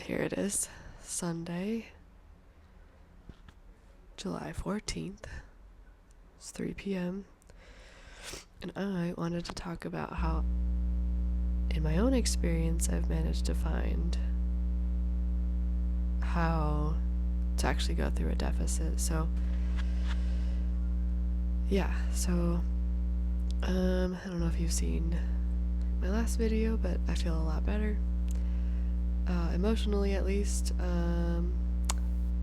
Here it is, Sunday, July 14th. It's 3 p.m. And I wanted to talk about how, in my own experience, I've managed to find how to actually go through a deficit. So, I don't know if you've seen my last video, but I feel a lot better. Emotionally at least,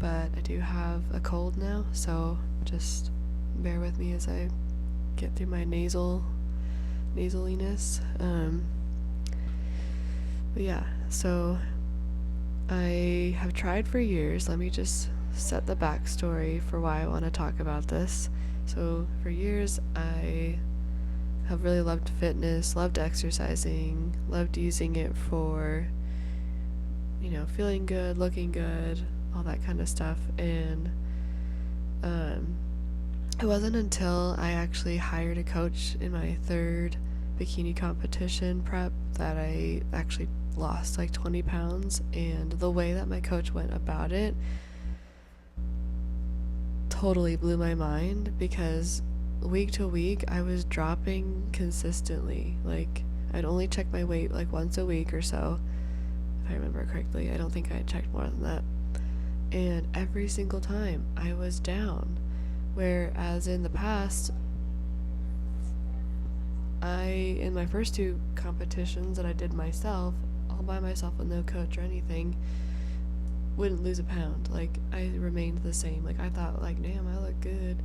but I do have a cold now, so just bear with me as I get through my nasaliness. But yeah, so I have tried for years. Let me just set the backstory for why I want to talk about this. So for years I have really loved fitness, loved exercising, loved using it for, feeling good, looking good, all that kind of stuff. And it wasn't until I actually hired a coach in my third bikini competition prep that I actually lost like 20 pounds. And the way that my coach went about it totally blew my mind, because week to week I was dropping consistently. Like, I'd only check my weight like once a week or so, if I remember correctly. I don't think I checked more than that. And every single time I was down. Whereas in the past, in my first two competitions that I did myself, all by myself with no coach or anything, wouldn't lose a pound. Like, I remained the same. Like, I thought, like, damn, I look good.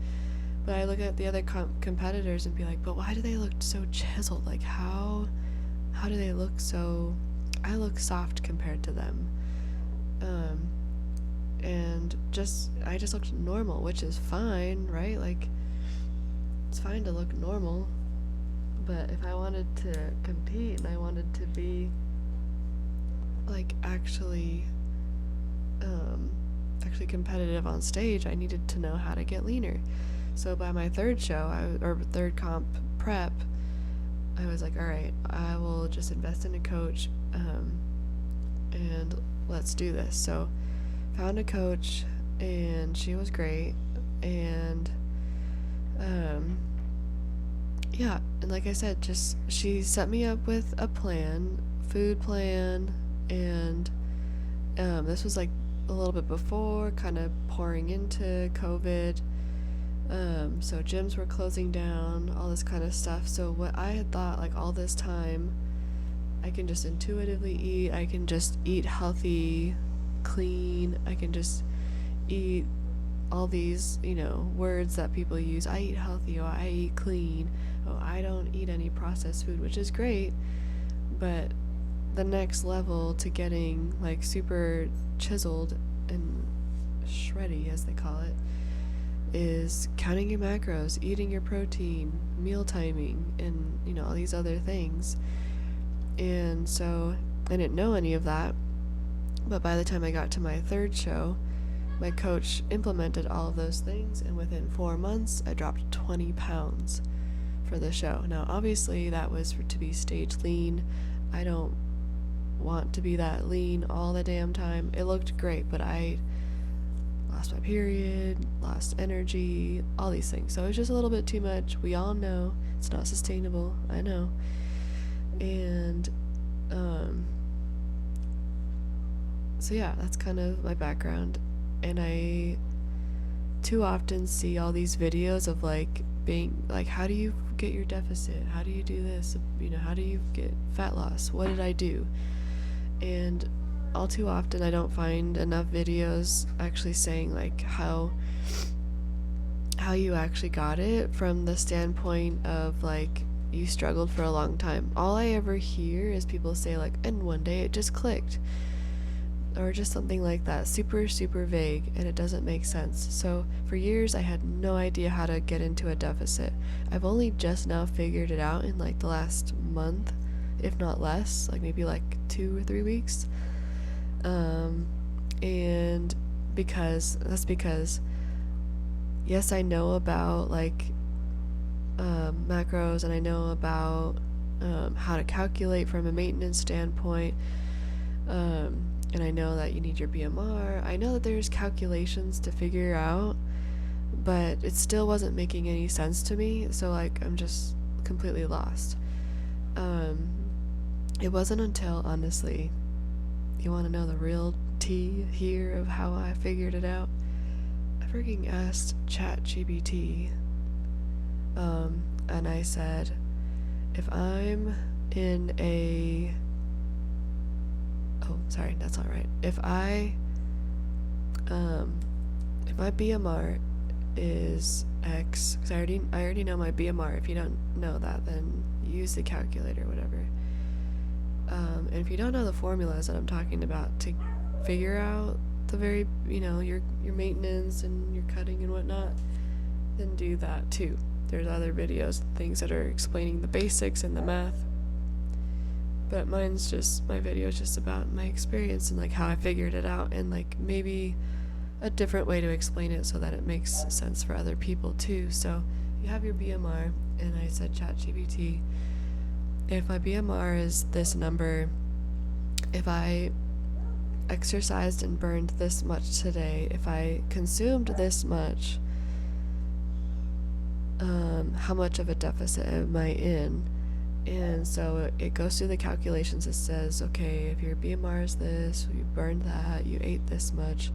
But I look at the other competitors and be like, but why do they look so chiseled? Like, how do they look so... I look soft compared to them. And I just looked normal, which is fine, right? Like, it's fine to look normal. But if I wanted to compete and I wanted to be, like, actually competitive on stage, I needed to know how to get leaner. So by my third third comp prep, I was like, all right, I will just invest in a coach, and let's do this. So found a coach, and she was great, and and like I said, just she set me up with a plan, food plan, and this was like a little bit before, kind of pouring into COVID. So gyms were closing down, all this kind of stuff. So what I had thought, like, all this time, I can just intuitively eat, I can just eat healthy, clean, I can just eat all these, words that people use. I eat healthy, or I eat clean, oh, I don't eat any processed food, which is great. But the next level to getting, like, super chiseled and shreddy, as they call it, is counting your macros, eating your protein, meal timing, and all these other things. And so I didn't know any of that, but by the time I got to my third show, my coach implemented all of those things, and within 4 months I dropped 20 pounds for the show. Now obviously that was to be stage lean. I don't want to be that lean all the damn time. It looked great, but I lost my period, lost energy, all these things. So it was just a little bit too much. We all know it's not sustainable. I know. And so yeah, that's kind of my background. And I too often see all these videos of, like, being like, how do you get your deficit? How do you do this? How do you get fat loss? What did I do? And all too often I don't find enough videos actually saying, like, how you actually got it from the standpoint of, like, you struggled for a long time. All I ever hear is people say, like, and one day it just clicked, or just something like that, super, super vague, and it doesn't make sense. So for years I had no idea how to get into a deficit. I've only just now figured it out in, like, the last month, if not less, like maybe like 2 or 3 weeks. And because yes, I know about, like, macros, and I know about how to calculate from a maintenance standpoint, and I know that you need your BMR. I know that there's calculations to figure out, but it still wasn't making any sense to me, so like I'm just completely lost. Um, it wasn't until, honestly, you want to know the real tea here of how I figured it out? I freaking asked ChatGPT, and I said, if I'm in a, oh, sorry, that's not right. If my BMR is X, because I already know my BMR. If you don't know that, then use the calculator, whatever. And if you don't know the formulas that I'm talking about to figure out the very, your maintenance and your cutting and whatnot, then do that too. There's other videos and things that are explaining the basics and the math. But my video is just about my experience and like how I figured it out, and like maybe a different way to explain it so that it makes sense for other people too. So you have your BMR, and I said, ChatGPT, if my BMR is this number, if I exercised and burned this much today, if I consumed this much, how much of a deficit am I in? And so it goes through the calculations. It says, okay, if your BMR is this, you burned that, you ate this much.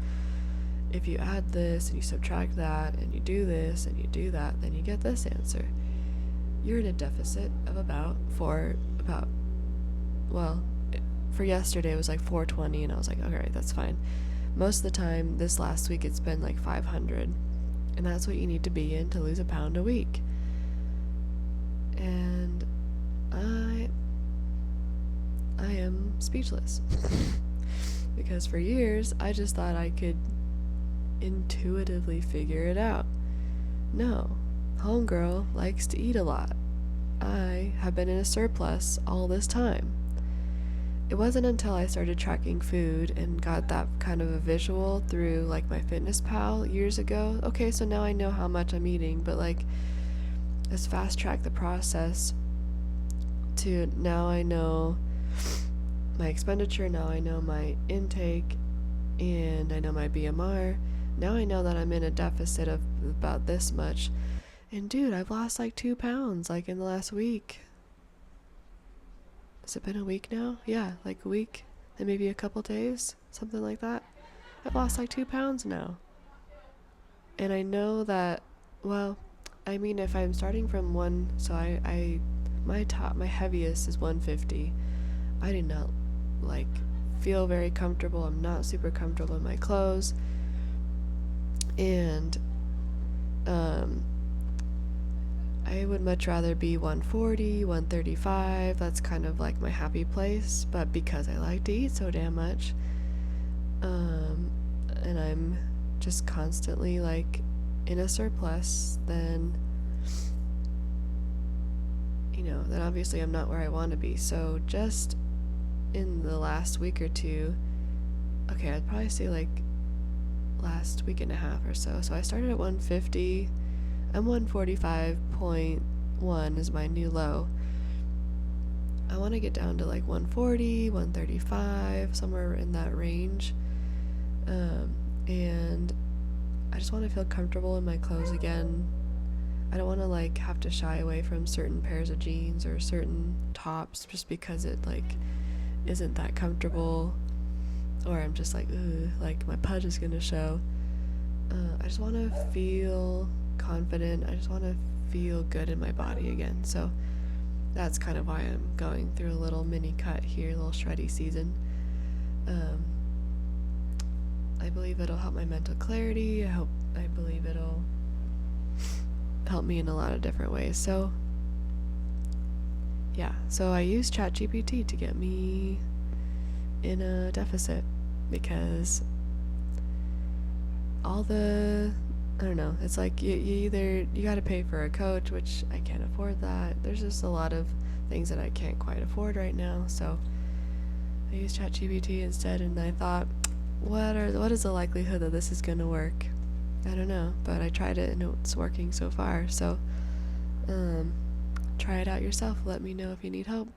If you add this and you subtract that and you do this and you do that, then you get this answer. You're in a deficit of for yesterday it was like 420, and I was like, okay, that's fine. Most of the time this last week it's been like 500, and that's what you need to be in to lose a pound a week. And I am speechless because for years I just thought I could intuitively figure it out. No, homegirl likes to eat a lot. I have been in a surplus all this time. It wasn't until I started tracking food and got that kind of a visual through like my Fitness Pal years ago. Okay, so now I know how much I'm eating, but like let's fast track the process to now I know my expenditure, now I know my intake, and I know my BMR. Now I know that I'm in a deficit of about this much. And dude, I've lost like 2 pounds like in the last week. Has it been a week now? Yeah, like a week and maybe a couple days, something like that. I've lost like 2 pounds now. And I know that, well, I mean, if I'm starting from my heaviest is 150. I do not like feel very comfortable. I'm not super comfortable in my clothes. And I would much rather be 140, 135. That's kind of like my happy place. But because I like to eat so damn much, and I'm just constantly like in a surplus, then then obviously I'm not where I want to be. So just in the last week or two, okay, I'd probably say like last week and a half or so. So I started at 150. I'm 145.1 is my new low. I want to get down to like 140, 135, somewhere in that range. And I just want to feel comfortable in my clothes again. I don't want to like have to shy away from certain pairs of jeans or certain tops just because it like isn't that comfortable, or I'm just like, ooh, like my pudge is gonna show. I just want to feel confident. I just want to feel good in my body again. So that's kind of why I'm going through a little mini cut here, a little shreddy season. I believe it'll help my mental clarity. I believe it'll help me in a lot of different ways. So yeah, so I use ChatGPT to get me in a deficit because I don't know, it's like you gotta pay for a coach, which I can't afford that. There's just a lot of things that I can't quite afford right now, so I use ChatGPT instead, and I thought, what is the likelihood that this is gonna work? I don't know, but I tried it and it's working so far. So try it out yourself. Let me know if you need help.